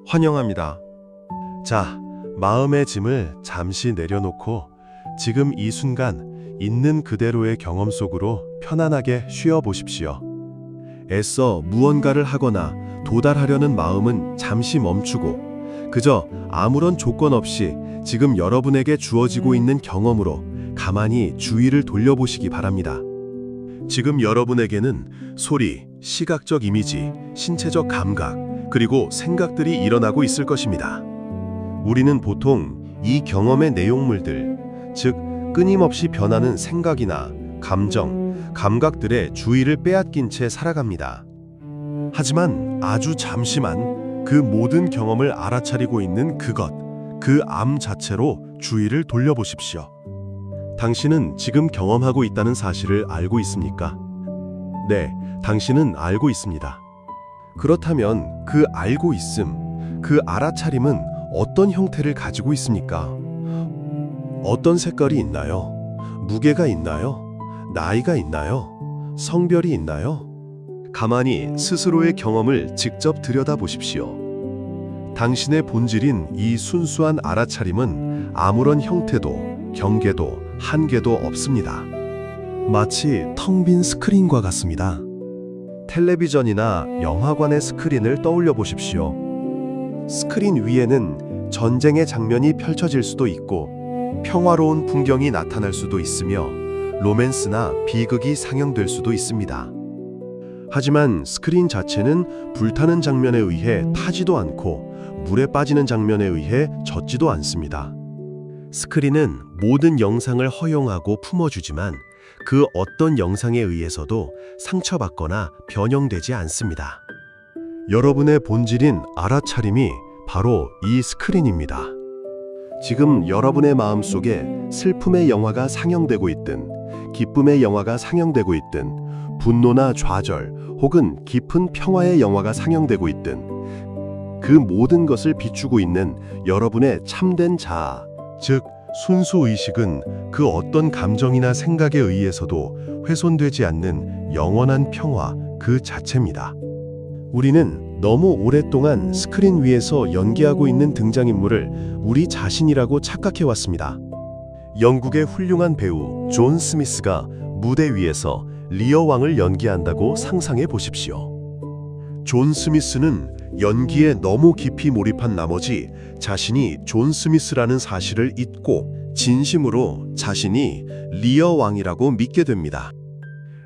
환영합니다. 자, 마음의 짐을 잠시 내려놓고 지금 이 순간 있는 그대로의 경험 속으로 편안하게 쉬어보십시오. 애써 무언가를 하거나 도달하려는 마음은 잠시 멈추고 그저 아무런 조건 없이 지금 여러분에게 주어지고 있는 경험으로 가만히 주의를 돌려보시기 바랍니다. 지금 여러분에게는 소리, 시각적 이미지, 신체적 감각, 그리고 생각들이 일어나고 있을 것입니다. 우리는 보통 이 경험의 내용물들, 즉 끊임없이 변하는 생각이나 감정, 감각들의 주의를 빼앗긴 채 살아갑니다. 하지만 아주 잠시만 그 모든 경험을 알아차리고 있는 그것, 그 암 자체로 주의를 돌려보십시오. 당신은 지금 경험하고 있다는 사실을 알고 있습니까? 네, 당신은 알고 있습니다. 그렇다면 그 알고 있음, 그 알아차림은 어떤 형태를 가지고 있습니까? 어떤 색깔이 있나요? 무게가 있나요? 나이가 있나요? 성별이 있나요? 가만히 스스로의 경험을 직접 들여다보십시오. 당신의 본질인 이 순수한 알아차림은 아무런 형태도, 경계도, 한계도 없습니다. 마치 텅 빈 스크린과 같습니다. 텔레비전이나 영화관의 스크린을 떠올려 보십시오. 스크린 위에는 전쟁의 장면이 펼쳐질 수도 있고 평화로운 풍경이 나타날 수도 있으며 로맨스나 비극이 상영될 수도 있습니다. 하지만 스크린 자체는 불타는 장면에 의해 타지도 않고 물에 빠지는 장면에 의해 젖지도 않습니다. 스크린은 모든 영상을 허용하고 품어주지만 그 어떤 영상에 의해서도 상처받거나 변형되지 않습니다. 여러분의 본질인 알아차림이 바로 이 스크린입니다. 지금 여러분의 마음속에 슬픔의 영화가 상영되고 있든 기쁨의 영화가 상영되고 있든 분노나 좌절 혹은 깊은 평화의 영화가 상영되고 있든 그 모든 것을 비추고 있는 여러분의 참된 자아, 즉 순수 의식은 그 어떤 감정이나 생각에 의해서도 훼손되지 않는 영원한 평화 그 자체입니다. 우리는 너무 오랫동안 스크린 위에서 연기하고 있는 등장인물을 우리 자신이라고 착각해왔습니다. 영국의 훌륭한 배우 존 스미스가 무대 위에서 리어 왕을 연기한다고 상상해 보십시오. 존 스미스는 연기에 너무 깊이 몰입한 나머지 자신이 존 스미스라는 사실을 잊고 진심으로 자신이 리어 왕이라고 믿게 됩니다.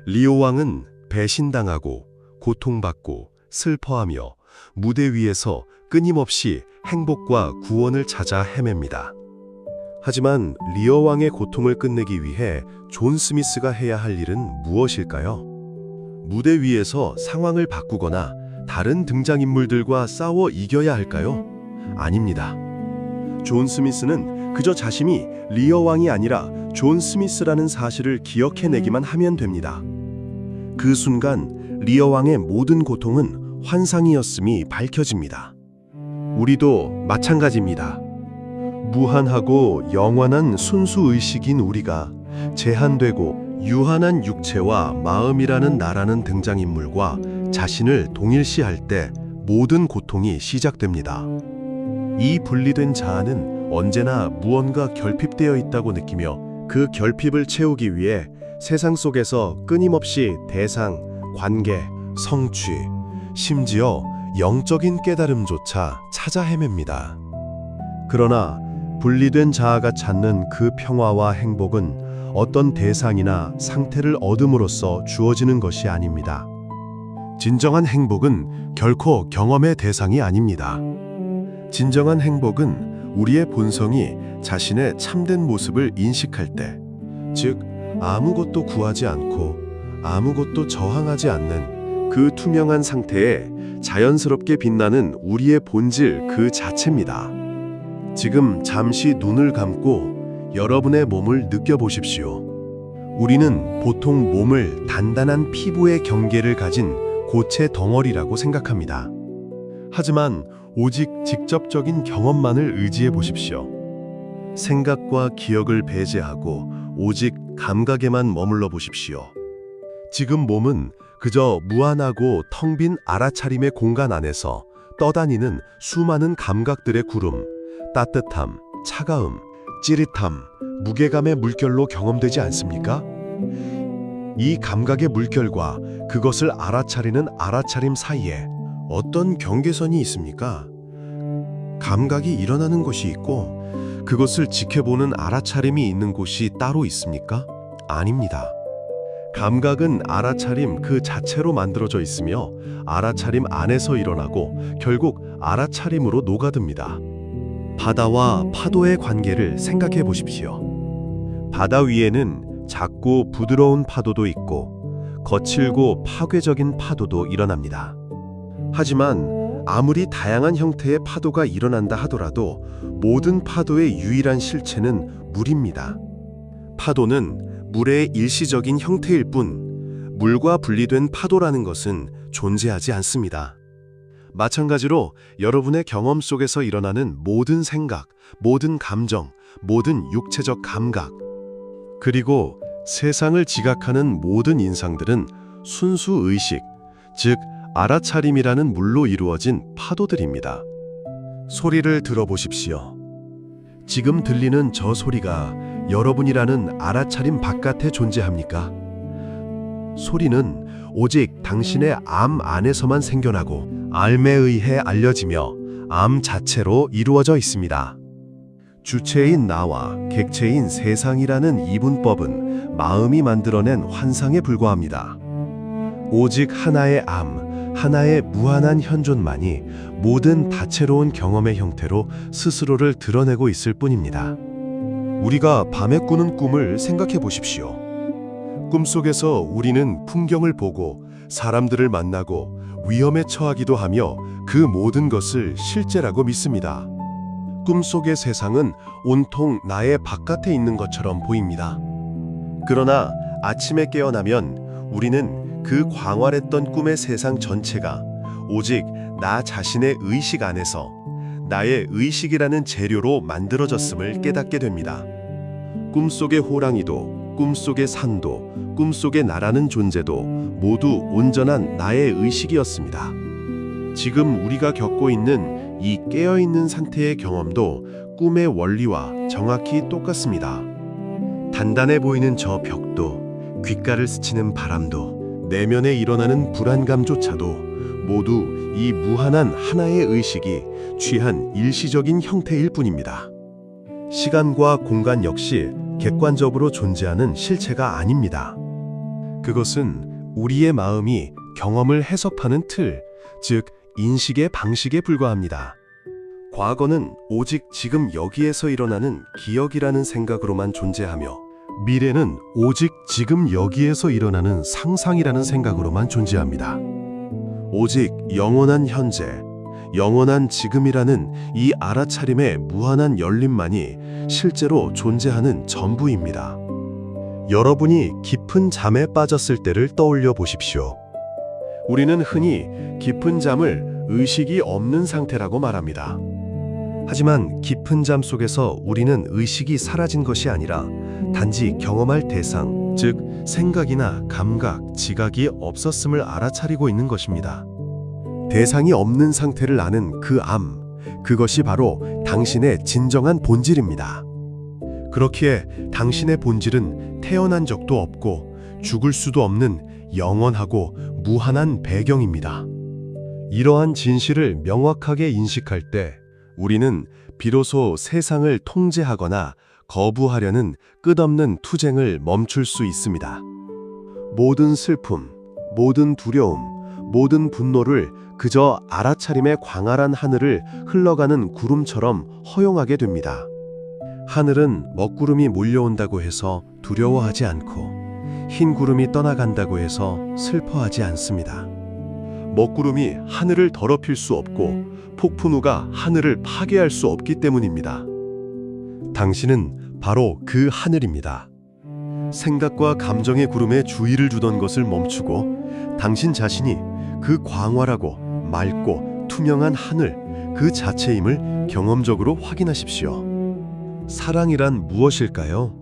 리어 왕은 배신당하고 고통받고 슬퍼하며 무대 위에서 끊임없이 행복과 구원을 찾아 헤맵니다. 하지만 리어 왕의 고통을 끝내기 위해 존 스미스가 해야 할 일은 무엇일까요? 무대 위에서 상황을 바꾸거나 다른 등장인물들과 싸워 이겨야 할까요? 아닙니다. 존 스미스는 그저 자신이 리어 왕이 아니라 존 스미스라는 사실을 기억해내기만 하면 됩니다. 그 순간 리어 왕의 모든 고통은 환상이었음이 밝혀집니다. 우리도 마찬가지입니다. 무한하고 영원한 순수의식인 우리가 제한되고 유한한 육체와 마음이라는 나라는 등장인물과 자신을 동일시할 때 모든 고통이 시작됩니다. 이 분리된 자아는 언제나 무언가 결핍되어 있다고 느끼며 그 결핍을 채우기 위해 세상 속에서 끊임없이 대상, 관계, 성취, 심지어 영적인 깨달음조차 찾아 헤맵니다. 그러나 분리된 자아가 찾는 그 평화와 행복은 어떤 대상이나 상태를 얻음으로써 주어지는 것이 아닙니다. 진정한 행복은 결코 경험의 대상이 아닙니다. 진정한 행복은 우리의 본성이 자신의 참된 모습을 인식할 때, 즉 아무것도 구하지 않고 아무것도 저항하지 않는 그 투명한 상태에 자연스럽게 빛나는 우리의 본질 그 자체입니다. 지금 잠시 눈을 감고 여러분의 몸을 느껴보십시오. 우리는 보통 몸을 단단한 피부의 경계를 가진 고체 덩어리라고 생각합니다. 하지만 오직 직접적인 경험만을 의지해 보십시오. 생각과 기억을 배제하고 오직 감각에만 머물러 보십시오. 지금 몸은 그저 무한하고 텅 빈 알아차림의 공간 안에서 떠다니는 수많은 감각들의 구름, 따뜻함, 차가움, 찌릿함, 무게감의 물결로 경험되지 않습니까? 이 감각의 물결과 그것을 알아차리는 알아차림 사이에 어떤 경계선이 있습니까? 감각이 일어나는 곳이 있고 그것을 지켜보는 알아차림이 있는 곳이 따로 있습니까? 아닙니다. 감각은 알아차림 그 자체로 만들어져 있으며 알아차림 안에서 일어나고 결국 알아차림으로 녹아듭니다. 바다와 파도의 관계를 생각해 보십시오. 바다 위에는 작고 부드러운 파도도 있고 거칠고 파괴적인 파도도 일어납니다. 하지만 아무리 다양한 형태의 파도가 일어난다 하더라도 모든 파도의 유일한 실체는 물입니다. 파도는 물의 일시적인 형태일 뿐 물과 분리된 파도라는 것은 존재하지 않습니다. 마찬가지로 여러분의 경험 속에서 일어나는 모든 생각, 모든 감정, 모든 육체적 감각, 그리고 세상을 지각하는 모든 인상들은 순수 의식, 즉 알아차림이라는 물로 이루어진 파도들입니다. 소리를 들어보십시오. 지금 들리는 저 소리가 여러분이라는 알아차림 바깥에 존재합니까? 소리는 오직 당신의 암 안에서만 생겨나고 암에 의해 알려지며 암 자체로 이루어져 있습니다. 주체인 나와 객체인 세상이라는 이분법은 마음이 만들어낸 환상에 불과합니다. 오직 하나의 암, 하나의 무한한 현존만이 모든 다채로운 경험의 형태로 스스로를 드러내고 있을 뿐입니다. 우리가 밤에 꾸는 꿈을 생각해 보십시오. 꿈속에서 우리는 풍경을 보고 사람들을 만나고 위험에 처하기도 하며 그 모든 것을 실제라고 믿습니다. 꿈속의 세상은 온통 나의 바깥에 있는 것처럼 보입니다. 그러나 아침에 깨어나면 우리는 그 광활했던 꿈의 세상 전체가 오직 나 자신의 의식 안에서 나의 의식이라는 재료로 만들어졌음을 깨닫게 됩니다. 꿈속의 호랑이도, 꿈속의 산도, 꿈속의 나라는 존재도 모두 온전한 나의 의식이었습니다. 지금 우리가 겪고 있는 이 깨어있는 상태의 경험도 꿈의 원리와 정확히 똑같습니다. 단단해 보이는 저 벽도, 귓가를 스치는 바람도, 내면에 일어나는 불안감조차도 모두 이 무한한 하나의 의식이 취한 일시적인 형태일 뿐입니다. 시간과 공간 역시 객관적으로 존재하는 실체가 아닙니다. 그것은 우리의 마음이 경험을 해석하는 틀, 즉 인식의 방식에 불과합니다. 과거는 오직 지금 여기에서 일어나는 기억이라는 생각으로만 존재하며 미래는 오직 지금 여기에서 일어나는 상상이라는 생각으로만 존재합니다. 오직 영원한 현재, 영원한 지금이라는 이 알아차림의 무한한 열림만이 실제로 존재하는 전부입니다. 여러분이 깊은 잠에 빠졌을 때를 떠올려 보십시오. 우리는 흔히 깊은 잠을 의식이 없는 상태라고 말합니다. 하지만 깊은 잠 속에서 우리는 의식이 사라진 것이 아니라 단지 경험할 대상, 즉 생각이나 감각, 지각이 없었음을 알아차리고 있는 것입니다. 대상이 없는 상태를 아는 그 암, 그것이 바로 당신의 진정한 본질입니다. 그렇기에 당신의 본질은 태어난 적도 없고 죽을 수도 없는 영원하고 무한한 배경입니다. 이러한 진실을 명확하게 인식할 때 우리는 비로소 세상을 통제하거나 거부하려는 끝없는 투쟁을 멈출 수 있습니다. 모든 슬픔, 모든 두려움, 모든 분노를 그저 알아차림의 광활한 하늘을 흘러가는 구름처럼 허용하게 됩니다. 하늘은 먹구름이 몰려온다고 해서 두려워하지 않고 흰 구름이 떠나간다고 해서 슬퍼하지 않습니다. 먹구름이 하늘을 더럽힐 수 없고 폭풍우가 하늘을 파괴할 수 없기 때문입니다. 당신은 바로 그 하늘입니다. 생각과 감정의 구름에 주의를 두던 것을 멈추고 당신 자신이 그 광활하고 맑고 투명한 하늘 그 자체임을 경험적으로 확인하십시오. 사랑이란 무엇일까요?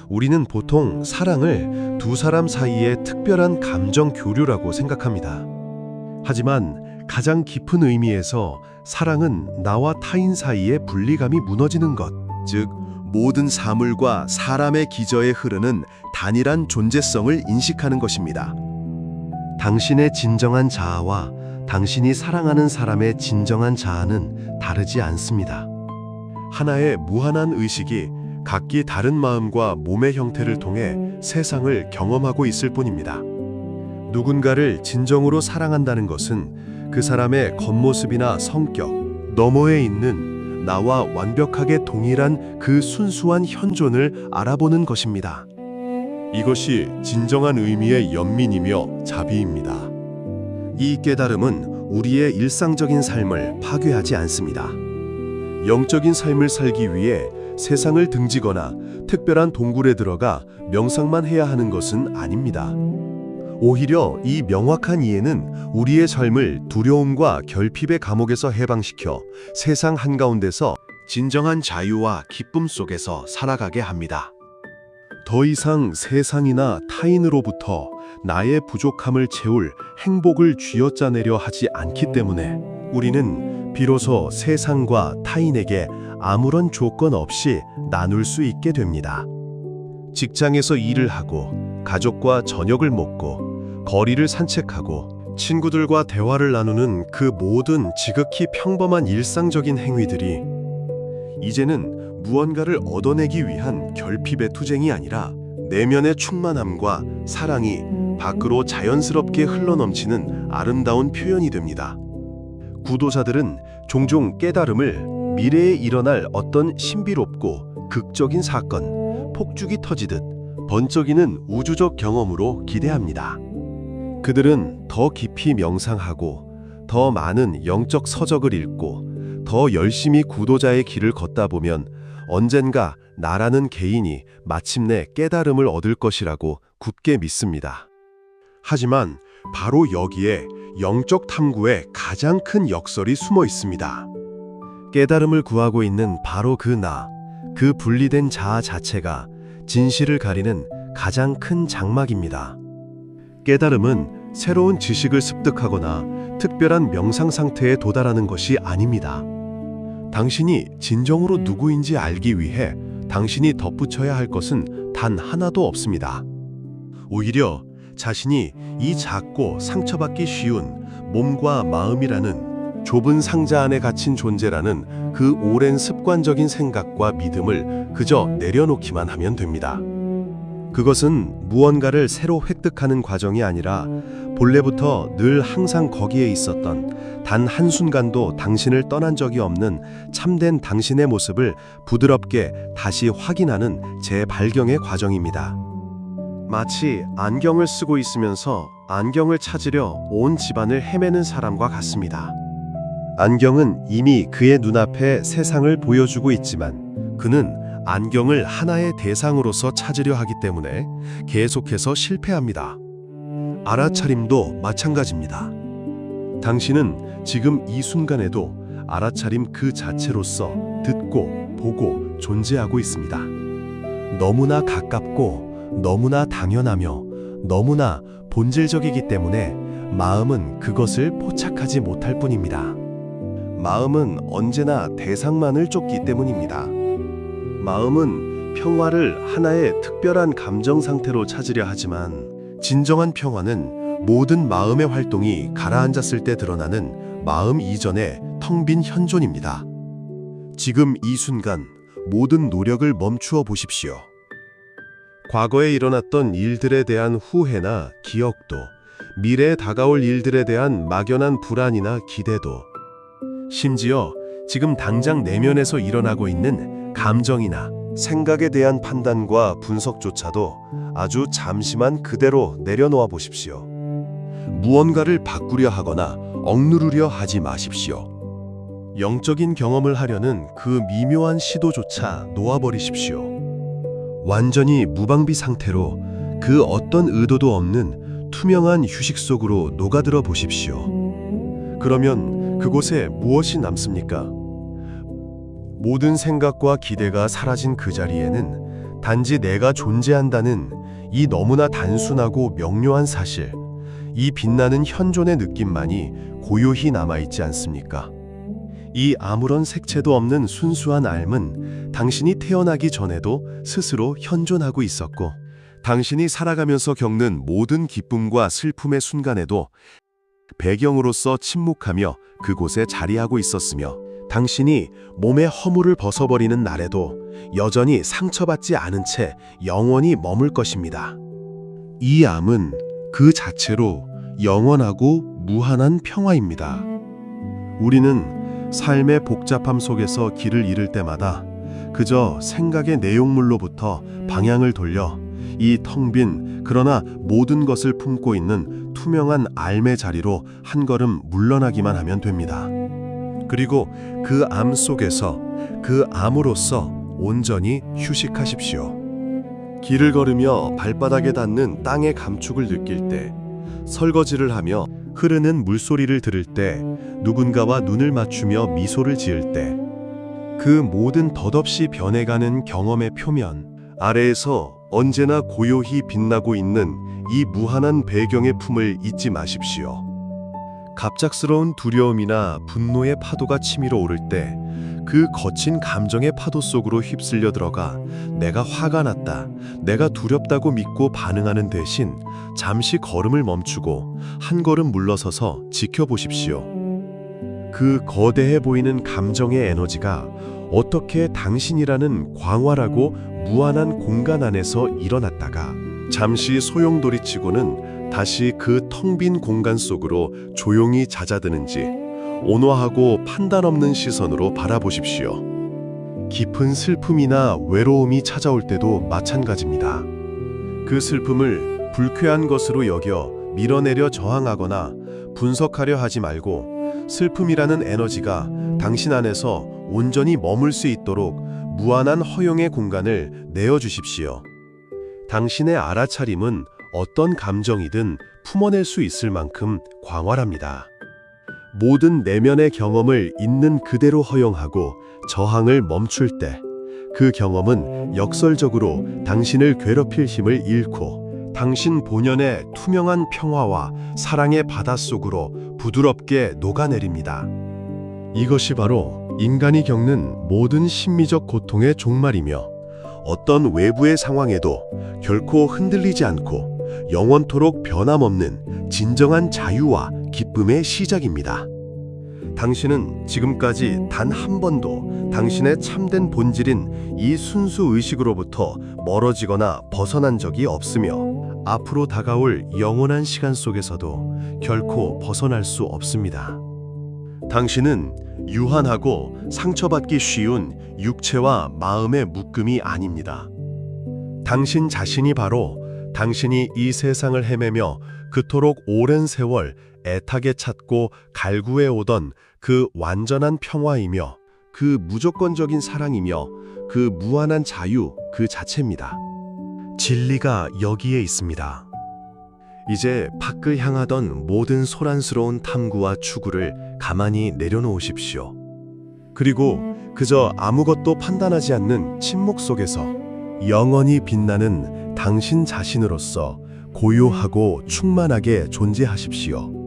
우리는 보통 사랑을 두 사람 사이의 특별한 감정 교류라고 생각합니다. 하지만 가장 깊은 의미에서 사랑은 나와 타인 사이의 분리감이 무너지는 것, 즉 모든 사물과 사람의 기저에 흐르는 단일한 존재성을 인식하는 것입니다. 당신의 진정한 자아와 당신이 사랑하는 사람의 진정한 자아는 다르지 않습니다. 하나의 무한한 의식이 각기 다른 마음과 몸의 형태를 통해 세상을 경험하고 있을 뿐입니다. 누군가를 진정으로 사랑한다는 것은 그 사람의 겉모습이나 성격, 너머에 있는 나와 완벽하게 동일한 그 순수한 현존을 알아보는 것입니다. 이것이 진정한 의미의 연민이며 자비입니다. 이 깨달음은 우리의 일상적인 삶을 파괴하지 않습니다. 영적인 삶을 살기 위해 세상을 등지거나 특별한 동굴에 들어가 명상만 해야 하는 것은 아닙니다. 오히려 이 명확한 이해는 우리의 삶을 두려움과 결핍의 감옥에서 해방시켜 세상 한가운데서 진정한 자유와 기쁨 속에서 살아가게 합니다. 더 이상 세상이나 타인으로부터 나의 부족함을 채울 행복을 쥐어짜내려 하지 않기 때문에 우리는 비로소 세상과 타인에게 아무런 조건 없이 나눌 수 있게 됩니다. 직장에서 일을 하고 가족과 저녁을 먹고 거리를 산책하고 친구들과 대화를 나누는 그 모든 지극히 평범한 일상적인 행위들이 이제는 무언가를 얻어내기 위한 결핍의 투쟁이 아니라 내면의 충만함과 사랑이 밖으로 자연스럽게 흘러넘치는 아름다운 표현이 됩니다. 구도자들은 종종 깨달음을 미래에 일어날 어떤 신비롭고 극적인 사건, 폭죽이 터지듯 번쩍이는 우주적 경험으로 기대합니다. 그들은 더 깊이 명상하고 더 많은 영적 서적을 읽고 더 열심히 구도자의 길을 걷다 보면 언젠가 나라는 개인이 마침내 깨달음을 얻을 것이라고 굳게 믿습니다. 하지만 바로 여기에 영적 탐구의 가장 큰 역설이 숨어 있습니다. 깨달음을 구하고 있는 바로 그 분리된 자아 자체가 진실을 가리는 가장 큰 장막입니다. 깨달음은 새로운 지식을 습득하거나 특별한 명상 상태에 도달하는 것이 아닙니다. 당신이 진정으로 누구인지 알기 위해 당신이 덧붙여야 할 것은 단 하나도 없습니다. 오히려 자신이 이 작고 상처받기 쉬운 몸과 마음이라는 좁은 상자 안에 갇힌 존재라는 그 오랜 습관적인 생각과 믿음을 그저 내려놓기만 하면 됩니다. 그것은 무언가를 새로 획득하는 과정이 아니라 본래부터 늘 항상 거기에 있었던 단 한순간도 당신을 떠난 적이 없는 참된 당신의 모습을 부드럽게 다시 확인하는 재발견의 과정입니다. 마치 안경을 쓰고 있으면서 안경을 찾으려 온 집안을 헤매는 사람과 같습니다. 안경은 이미 그의 눈앞에 세상을 보여주고 있지만 그는 안경을 하나의 대상으로서 찾으려 하기 때문에 계속해서 실패합니다. 알아차림도 마찬가지입니다. 당신은 지금 이 순간에도 알아차림 그 자체로서 듣고 보고 존재하고 있습니다. 너무나 가깝고 너무나 당연하며 너무나 본질적이기 때문에 마음은 그것을 포착하지 못할 뿐입니다. 마음은 언제나 대상만을 쫓기 때문입니다. 마음은 평화를 하나의 특별한 감정 상태로 찾으려 하지만 진정한 평화는 모든 마음의 활동이 가라앉았을 때 드러나는 마음 이전의 텅 빈 현존입니다. 지금 이 순간 모든 노력을 멈추어 보십시오. 과거에 일어났던 일들에 대한 후회나 기억도, 미래에 다가올 일들에 대한 막연한 불안이나 기대도, 심지어 지금 당장 내면에서 일어나고 있는 감정이나 생각에 대한 판단과 분석조차도 아주 잠시만 그대로 내려놓아 보십시오. 무언가를 바꾸려 하거나 억누르려 하지 마십시오. 영적인 경험을 하려는 그 미묘한 시도조차 놓아버리십시오. 완전히 무방비 상태로 그 어떤 의도도 없는 투명한 휴식 속으로 녹아들어 보십시오. 그러면 그곳에 무엇이 남습니까? 모든 생각과 기대가 사라진 그 자리에는 단지 내가 존재한다는 이 너무나 단순하고 명료한 사실, 이 빛나는 현존의 느낌만이 고요히 남아있지 않습니까? 이 아무런 색채도 없는 순수한 삶은 당신이 태어나기 전에도 스스로 현존하고 있었고, 당신이 살아가면서 겪는 모든 기쁨과 슬픔의 순간에도 배경으로서 침묵하며 그곳에 자리하고 있었으며, 당신이 몸의 허물을 벗어버리는 날에도 여전히 상처받지 않은 채 영원히 머물 것입니다. 이 암은 그 자체로 영원하고 무한한 평화입니다. 우리는 삶의 복잡함 속에서 길을 잃을 때마다 그저 생각의 내용물로부터 방향을 돌려 이 텅 빈 그러나 모든 것을 품고 있는 투명한 삶의 자리로 한 걸음 물러나기만 하면 됩니다. 그리고 그 암 속에서 그 암으로서 온전히 휴식하십시오. 길을 걸으며 발바닥에 닿는 땅의 감촉을 느낄 때, 설거지를 하며 흐르는 물소리를 들을 때, 누군가와 눈을 맞추며 미소를 지을 때, 그 모든 덧없이 변해가는 경험의 표면 아래에서 언제나 고요히 빛나고 있는 이 무한한 배경의 품을 잊지 마십시오. 갑작스러운 두려움이나 분노의 파도가 치밀어 오를 때 그 거친 감정의 파도 속으로 휩쓸려 들어가 내가 화가 났다, 내가 두렵다고 믿고 반응하는 대신 잠시 걸음을 멈추고 한 걸음 물러서서 지켜보십시오. 그 거대해 보이는 감정의 에너지가 어떻게 당신이라는 광활하고 무한한 공간 안에서 일어났다가 잠시 소용돌이치고는 다시 그 텅 빈 공간 속으로 조용히 잦아드는지 온화하고 판단 없는 시선으로 바라보십시오. 깊은 슬픔이나 외로움이 찾아올 때도 마찬가지입니다. 그 슬픔을 불쾌한 것으로 여겨 밀어내려 저항하거나 분석하려 하지 말고, 슬픔이라는 에너지가 당신 안에서 온전히 머물 수 있도록 무한한 허용의 공간을 내어주십시오. 당신의 알아차림은 어떤 감정이든 품어낼 수 있을 만큼 광활합니다. 모든 내면의 경험을 있는 그대로 허용하고 저항을 멈출 때, 그 경험은 역설적으로 당신을 괴롭힐 힘을 잃고 당신 본연의 투명한 평화와 사랑의 바닷속으로 부드럽게 녹아내립니다. 이것이 바로 인간이 겪는 모든 심리적 고통의 종말이며, 어떤 외부의 상황에도 결코 흔들리지 않고 영원토록 변함없는 진정한 자유와 기쁨의 시작입니다. 당신은 지금까지 단 한 번도 당신의 참된 본질인 이 순수 의식으로부터 멀어지거나 벗어난 적이 없으며, 앞으로 다가올 영원한 시간 속에서도 결코 벗어날 수 없습니다. 당신은 유한하고 상처받기 쉬운 육체와 마음의 묶음이 아닙니다. 당신 자신이 바로 당신이 이 세상을 헤매며 그토록 오랜 세월 애타게 찾고 갈구해 오던 그 완전한 평화이며, 그 무조건적인 사랑이며, 그 무한한 자유 그 자체입니다. 진리가 여기에 있습니다. 이제 밖을 향하던 모든 소란스러운 탐구와 추구를 가만히 내려놓으십시오. 그리고 그저 아무것도 판단하지 않는 침묵 속에서 영원히 빛나는 당신 자신으로서 고요하고 충만하게 존재하십시오.